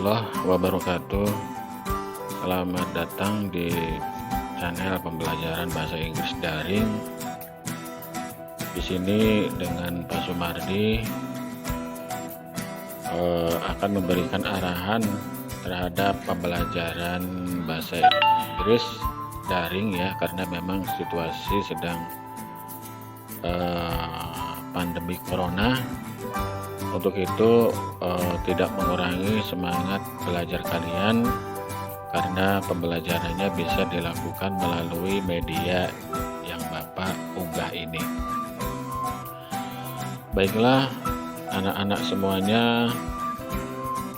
warahmatullahi wabarakatuh. Selamat datang di channel pembelajaran bahasa Inggris daring. Di sini dengan Pak Sumardi akan memberikan arahan terhadap pembelajaran bahasa Inggris daring ya, karena memang situasi sedang pandemi corona. Untuk itu tidak mengurangi semangat belajar kalian, karena pembelajarannya bisa dilakukan melalui media yang Bapak unggah ini. Baiklah anak-anak semuanya,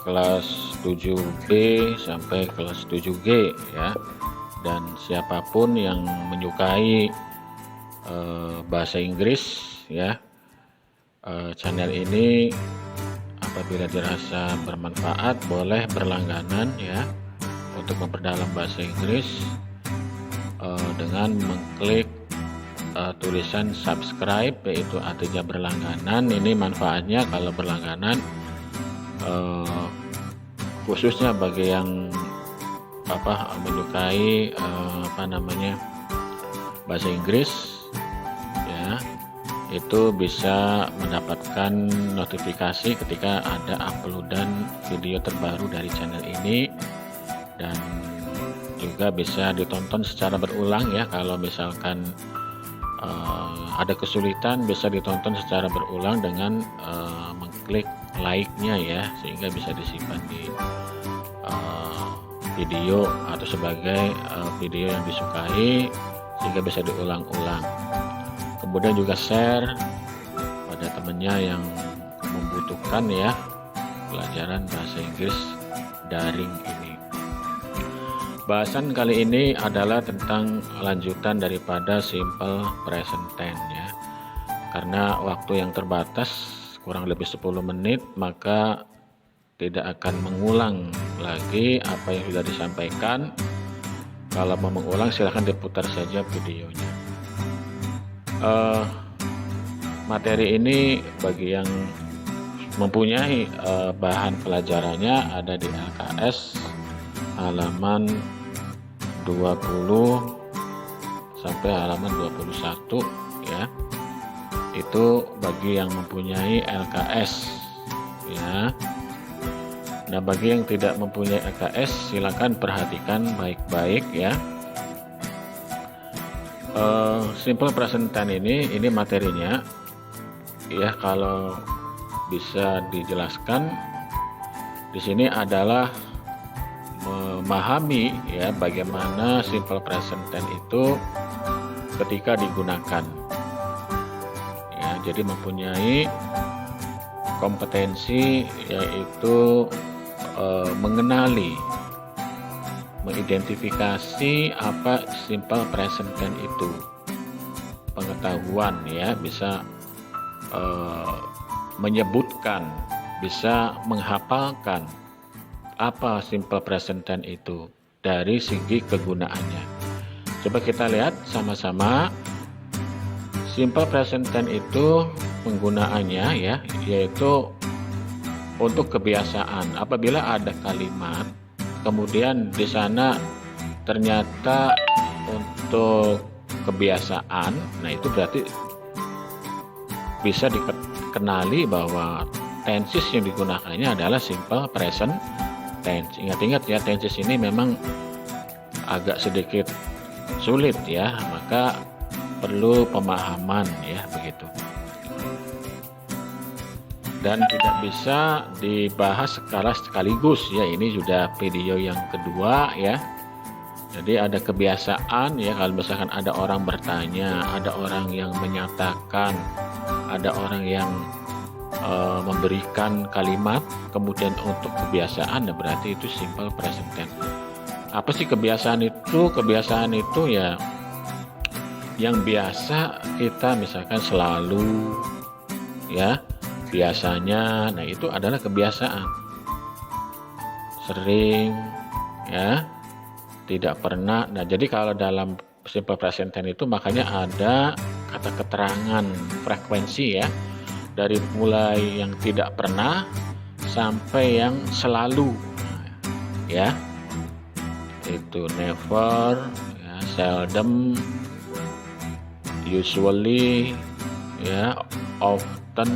kelas 7B sampai kelas 7G ya, dan siapapun yang menyukai bahasa Inggris ya, channel ini apabila dirasa bermanfaat boleh berlangganan ya, untuk memperdalam bahasa Inggris dengan mengklik tulisan subscribe, yaitu artinya berlangganan. Ini manfaatnya kalau berlangganan, khususnya bagi yang menyukai bahasa Inggris ya, itu bisa mendapatkan notifikasi ketika ada uploadan video terbaru dari channel ini, dan juga bisa ditonton secara berulang ya. Kalau misalkan ada kesulitan, bisa ditonton secara berulang dengan mengklik like-nya ya, sehingga bisa disimpan di video atau sebagai video yang disukai, sehingga bisa diulang-ulang. Kemudian juga share pada temannya yang membutuhkan ya pelajaran bahasa Inggris daring ini. Bahasan kali ini adalah tentang lanjutan daripada simple present tense ya. Karena waktu yang terbatas kurang lebih 10 menit, maka tidak akan mengulang lagi apa yang sudah disampaikan. Kalau mau mengulang silahkan diputar saja videonya. Materi ini bagi yang mempunyai bahan pelajarannya ada di LKS halaman 20 sampai halaman 21 ya. Itu bagi yang mempunyai LKS ya. Nah, bagi yang tidak mempunyai LKS silakan perhatikan baik-baik ya. Simple present tense ini materinya ya, kalau bisa dijelaskan di sini adalah memahami ya bagaimana simple present tense itu ketika digunakan ya. Jadi mempunyai kompetensi yaitu mengenali, mengidentifikasi apa simple present tense itu, pengetahuan ya, bisa menyebutkan, bisa menghafalkan apa simple present tense itu dari segi kegunaannya. Coba kita lihat sama-sama. Simple present tense itu penggunaannya ya, yaitu untuk kebiasaan. Apabila ada kalimat kemudian di sana ternyata untuk kebiasaan, nah itu berarti bisa dikenali bahwa tenses yang digunakannya adalah simple present tense. Ingat-ingat ya, tenses ini memang agak sedikit sulit ya, maka perlu pemahaman ya, begitu. Dan tidak bisa dibahas sekaligus ya, ini sudah video yang kedua ya. Jadi ada kebiasaan ya, kalau misalkan ada orang bertanya, ada orang yang menyatakan, ada orang yang memberikan kalimat, kemudian untuk kebiasaan, nah berarti itu simple present tense. Apa sih kebiasaan itu? Kebiasaan itu ya yang biasa kita misalkan selalu ya, biasanya, nah itu adalah kebiasaan. Sering ya, tidak pernah. Nah jadi kalau dalam simple present tense itu makanya ada kata keterangan frekuensi ya, dari mulai yang tidak pernah sampai yang selalu. Nah, ya. Itu never, ya, seldom, usually, ya, often,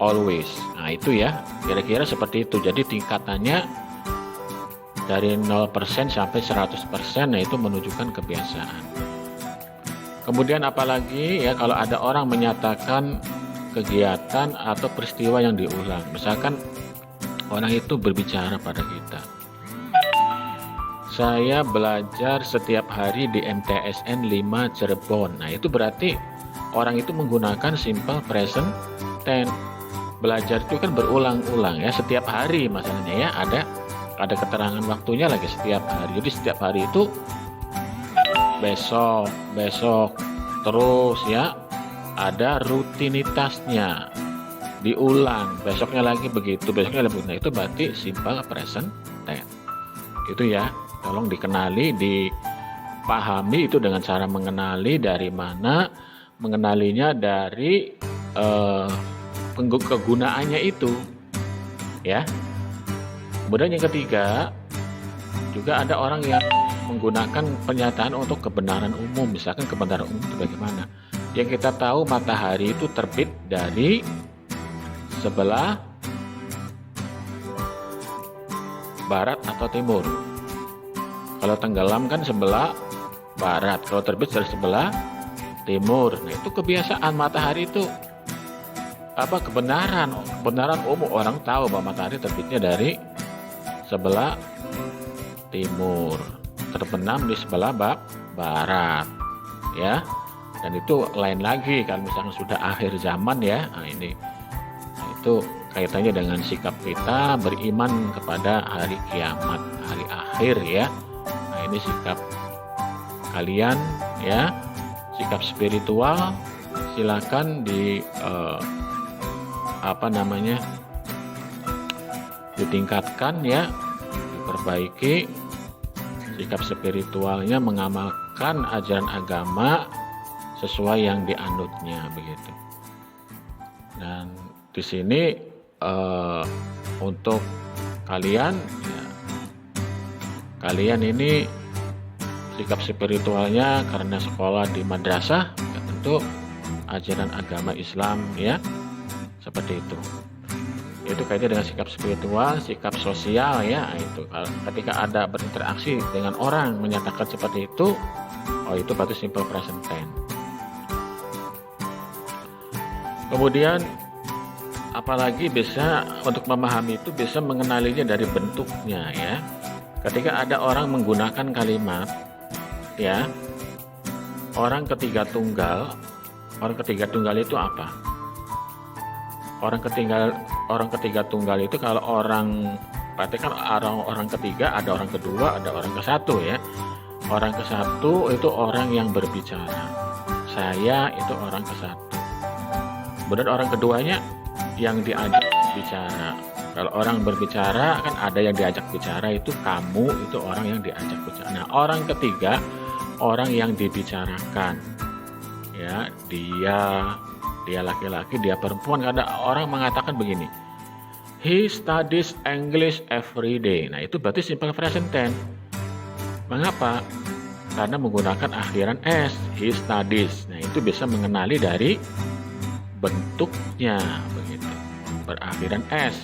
always. Nah itu ya, kira-kira seperti itu. Jadi tingkatannya dari 0% sampai 100%, nah itu menunjukkan kebiasaan. Kemudian apalagi ya, kalau ada orang menyatakan kegiatan atau peristiwa yang diulang. Misalkan orang itu berbicara pada kita, saya belajar setiap hari di MTSN 5 Cirebon. Nah itu berarti orang itu menggunakan simple present tense. Belajar itu kan berulang-ulang ya, setiap hari masalahnya ya, ada keterangan waktunya lagi setiap hari. Jadi setiap hari itu besok terus ya, ada rutinitasnya, diulang, besoknya lagi begitu, besoknya lagi begitu. Nah itu berarti simple present tense. Itu ya, tolong dikenali, dipahami itu dengan cara mengenali. Dari mana mengenalinya? Dari kegunaannya itu ya. Kemudian yang ketiga, juga ada orang yang menggunakan pernyataan untuk kebenaran umum. Misalkan kebenaran umum itu bagaimana? Yang kita tahu matahari itu terbit dari sebelah barat atau timur. Kalau tenggelam kan sebelah barat, kalau terbit dari sebelah timur. Nah itu kebiasaan, matahari itu kebenaran umum. Orang tahu bahwa matahari terbitnya dari sebelah timur, terbenam di sebelah barat ya. Dan itu lain lagi kalau misalnya sudah akhir zaman ya. Nah itu kaitannya dengan sikap kita beriman kepada hari kiamat, hari akhir ya. Nah ini sikap kalian ya, sikap spiritual. Silakan ditingkatkan ya, diperbaiki sikap spiritualnya, mengamalkan ajaran agama sesuai yang dianutnya begitu. Dan di sini untuk kalian ya, kalian ini sikap spiritualnya karena sekolah di madrasah ya, tentu ajaran agama Islam ya, seperti itu. Itu kaitannya dengan sikap spiritual, sikap sosial ya. Itu ketika ada berinteraksi dengan orang menyatakan seperti itu, itu berarti simple present tense. Kemudian apalagi bisa untuk memahami itu, bisa mengenalinya dari bentuknya ya. Ketika ada orang menggunakan kalimat ya, orang ketiga tunggal itu apa? Orang ketiga tunggal itu kalau orang berarti kan orang ketiga, ada orang kedua, ada orang ke satu ya. Orang ke satu itu orang yang berbicara. Saya itu orang ke satu. Kemudian orang keduanya yang diajak bicara. Kalau orang berbicara kan ada yang diajak bicara, itu kamu, itu orang yang diajak bicara. Nah orang ketiga orang yang dibicarakan ya, dia laki-laki, dia perempuan. Ada orang mengatakan begini, he studies English every day. Nah itu berarti simple present tense. Mengapa? Karena menggunakan akhiran s, he studies. Nah itu bisa mengenali dari bentuknya begitu, berakhiran s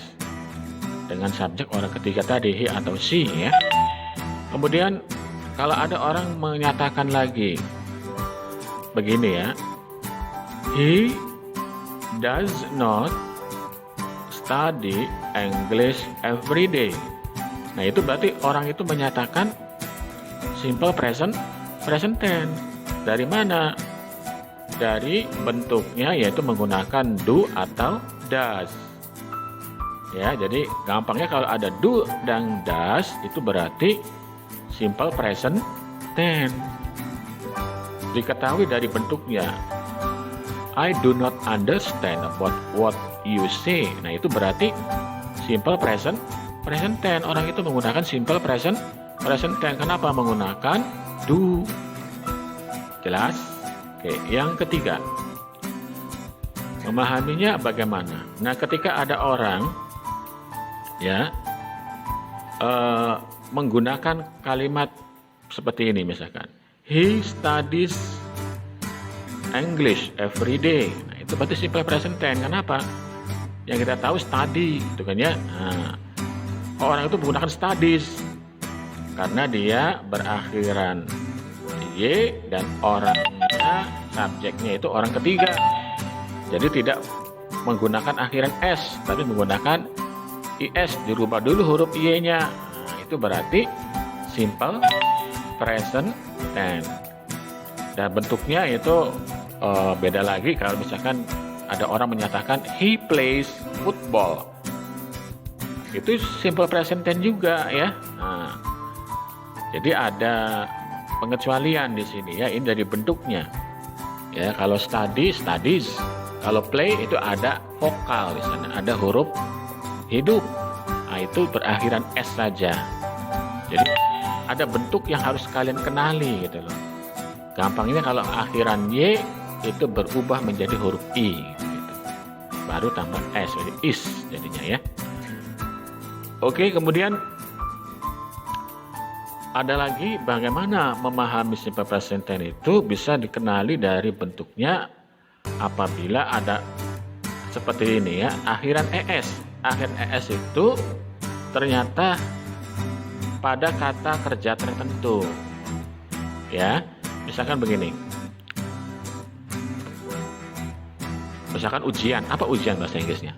dengan subjek orang ketiga tadi, he atau she ya. Kemudian kalau ada orang menyatakan lagi begini ya, he does not study English every day. Nah itu berarti orang itu menyatakan simple present tense. Dari mana? Dari bentuknya, yaitu menggunakan do atau does. Ya, jadi gampangnya kalau ada do dan does itu berarti simple present tense. Diketahui dari bentuknya. I do not understand about what you say. Nah itu berarti simple present tense. Orang itu menggunakan simple present tense. Kenapa menggunakan do? Jelas? Oke, yang ketiga, memahaminya bagaimana? Nah ketika ada orang ya eh, menggunakan kalimat seperti ini misalkan. He studies English every day. Nah, itu berarti simple present tense. Kenapa? Yang kita tahu study, itu kan ya. Nah, orang itu menggunakan studies karena dia berakhiran y dan orangnya, subjeknya itu orang ketiga. Jadi tidak menggunakan akhiran s, tapi menggunakan is, dirubah dulu huruf y-nya. Nah, itu berarti simple present tense. Dan bentuknya itu beda lagi kalau misalkan ada orang menyatakan he plays football. Itu simple present tense juga ya. Nah, jadi ada pengecualian di sini ya, ini dari bentuknya. Ya, kalau study, studies. Kalau play itu ada vokal di sana, ada huruf hidup. Nah, itu berakhiran s saja. Jadi ada bentuk yang harus kalian kenali gitu loh. Gampangnya kalau akhiran y itu berubah menjadi huruf i gitu. Baru tambah s, jadi is jadinya ya. Oke, kemudian ada lagi bagaimana memahami simple present tense itu bisa dikenali dari bentuknya. Apabila ada seperti ini ya, akhiran es. Akhiran es itu ternyata pada kata kerja tertentu. Ya, misalkan begini. Misalkan ujian, apa ujian bahasa Inggrisnya?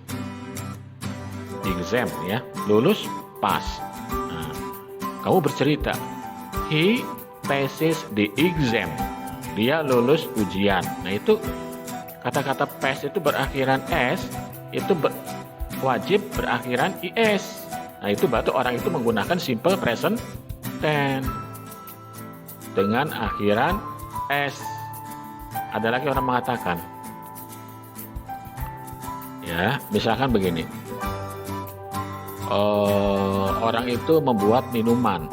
Exam ya, lulus, pass. Nah, kamu bercerita, he passes the exam. Dia lulus ujian. Nah, itu kata-kata pass itu berakhiran s, itu wajib berakhiran is. Nah, itu berarti orang itu menggunakan simple present tense dengan akhiran s. Ada lagi orang mengatakan, ya, misalkan begini, orang itu membuat minuman,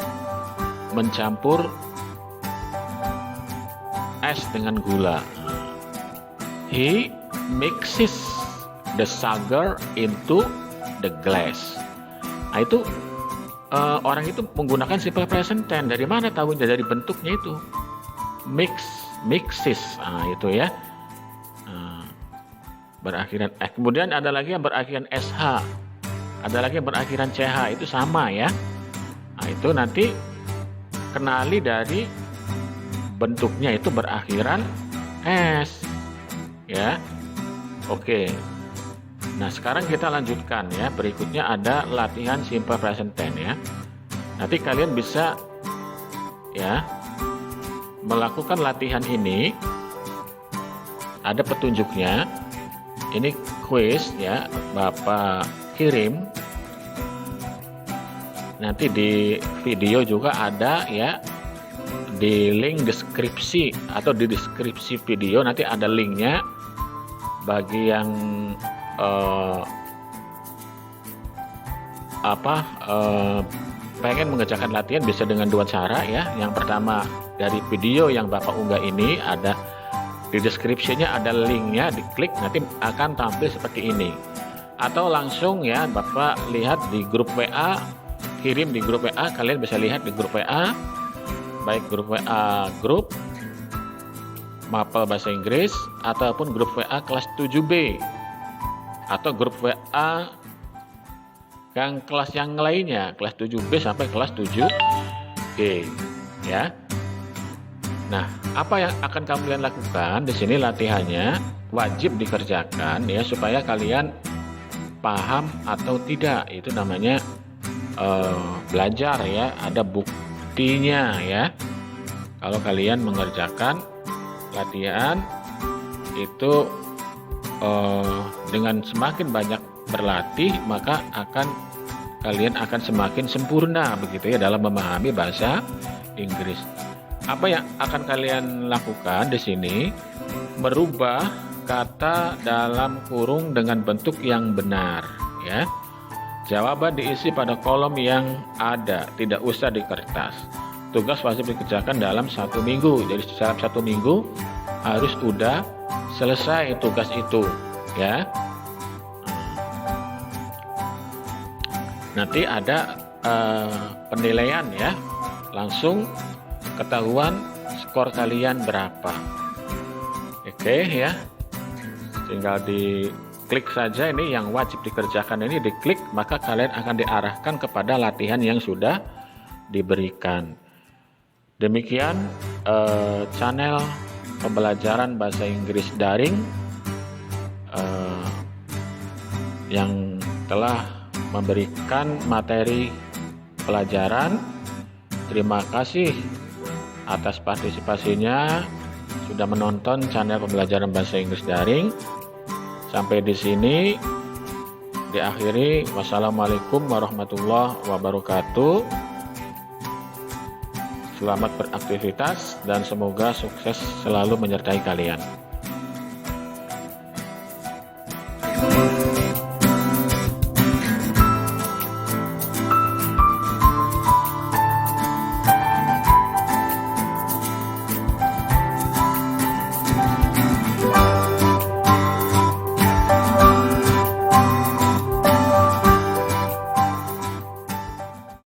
mencampur es dengan gula. He mixes the sugar into the glass. Nah, itu orang itu menggunakan simple present tense. Dari mana tahunya? Dari bentuknya itu. Mixes. Nah, itu ya. Berakhiran X. Kemudian ada lagi yang berakhiran SH. Ada lagi yang berakhiran CH. Itu sama ya. Nah, itu nanti kenali dari bentuknya itu berakhiran S. Ya, oke. Nah, sekarang kita lanjutkan ya. Berikutnya ada latihan simple present tense ya. Nanti kalian bisa ya melakukan latihan ini. Ada petunjuknya. Ini quiz ya, Bapak kirim. Nanti di video juga ada ya. Di link deskripsi atau di deskripsi video nanti ada linknya. Bagi yang pengen mengerjakan latihan bisa dengan dua cara ya. Yang pertama, dari video yang Bapak unggah ini ada di deskripsinya, ada linknya, diklik nanti akan tampil seperti ini. Atau langsung ya Bapak lihat di grup WA, kirim di grup WA, kalian bisa lihat di grup WA, baik grup WA grup Mapel Bahasa Inggris ataupun grup WA kelas 7B atau grup WA yang kelas yang lainnya, kelas 7B sampai kelas 7G ya. Nah, apa yang akan kalian lakukan di sini latihannya wajib dikerjakan ya supaya kalian paham atau tidak. Itu namanya belajar ya, ada buktinya ya. Kalau kalian mengerjakan latihan itu dengan semakin banyak berlatih, maka kalian akan semakin sempurna begitu ya dalam memahami bahasa Inggris. Apa yang akan kalian lakukan di sini? Merubah kata dalam kurung dengan bentuk yang benar ya. Jawaban diisi pada kolom yang ada, tidak usah di kertas. Tugas wajib dikerjakan dalam 1 minggu. Jadi dalam 1 minggu harus udah selesai tugas itu ya. Nanti ada penilaian ya, langsung ketahuan skor kalian berapa. Oke ya, tinggal diklik saja, ini yang wajib dikerjakan ini diklik, maka kalian akan diarahkan kepada latihan yang sudah diberikan. Demikian channel pembelajaran bahasa Inggris daring yang telah memberikan materi pelajaran. Terima kasih atas partisipasinya, sudah menonton channel pembelajaran bahasa Inggris daring. Sampai di sini diakhiri. Wassalamualaikum warahmatullahi wabarakatuh. Selamat beraktivitas dan semoga sukses selalu menyertai kalian.